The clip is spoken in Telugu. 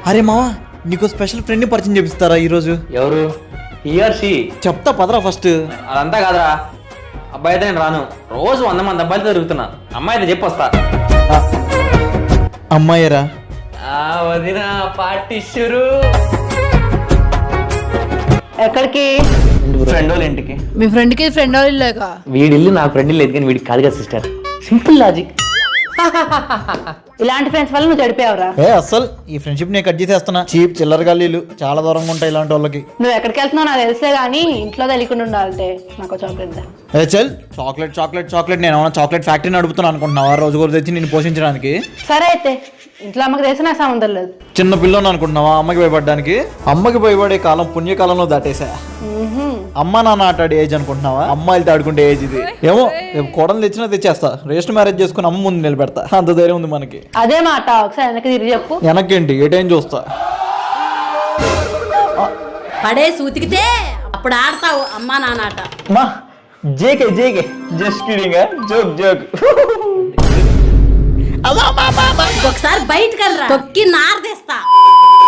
అరే మావా నీకు స్పెషల్ ఫ్రెండ్ ని పరిచయం చేపిస్తారా ఈరోజు? ఎవరు? హియర్షి చెప్తా పదరా ఫస్ట్. అదంతా కాదురా, అబ్బాయి అయితే నేను రాను. రోజు 100 మంది అబ్బాయిలతో తిరుగుతున్నా. అమ్మాయి అయితే చెప్పొస్తా. అమ్మాయిరా? వదిన పార్టీ షురు. ఎక్కడికి? ఫ్రెండ్ వాళ్ళ ఇంటికి. మీ ఫ్రెండ్ కి ఫ్రెండ్ వాళ్ళు లేక వీడి ఇల్లు నాకు ఫ్రెండ్ లేదు, కానీ వీడికి కాదుగా సిస్టర్. Simple logic. ఇలాంటి ఫ్రెండ్స్ వల్ల నువ్వు చెడిపోయావురా. అస్సలు ఈ ఫ్రెండ్షిప్ నేను కట్ చేసేస్తున్నా. చీప్ చిల్లర గల్లీలు చాలా దూరంగా ఉంటాయి ఇలాంటి వాళ్ళకి. నువ్వు ఎక్కడికి వెళ్తున్నావు నాకు తెలిసే గానీ ఇంట్లో తెలియకుండా ఉండాలంటే నాకు చాక్లెట్ దా. చల్ చాక్లెట్ చాక్లెట్ చాక్లెట్. నేను ఏమన్నా చాక్లెట్ ఫ్యాక్టరీ నడుపుతున్నాను అనుకుంటున్నావా రోజు కూడా తెచ్చి నేను పోషించడానికి? సరే అయితే ఇంట్లో అమ్మకి తెలిసి నాకు సంబంధం లేదు. చిన్న పిల్లని అనుకుంటున్నావా అమ్మకి భయపడడానికి? అమ్మకి భయపడే కాలం పుణ్యకాలంలో దాటేసా. అమ్మ నాన్న ఆటాడే ఏజ్ అనుకుంటున్నావా? అమ్మాయిలతో ఆడుకుంటే ఏజ్ ఇది. ఏమో కోడలు తెచ్చినా తెచ్చేస్తా. రిజిస్టర్ మ్యారేజ్ చేసుకుని అమ్మ ముందు నిలబెడతా. అంత ధైర్యం ఉంది మనకి. అదే మాట ఒకసారి వెనక్కి తిరిగి చెప్పు. వెనక్కేంటి ఏ టైం చూస్తా. పడే సూతికితే అప్పుడు ఆడతావు అమ్మా నానాట. మా JK JK just kidding, joke joke. ఒకసారి బయటకు తొక్కి నారదేస్తా.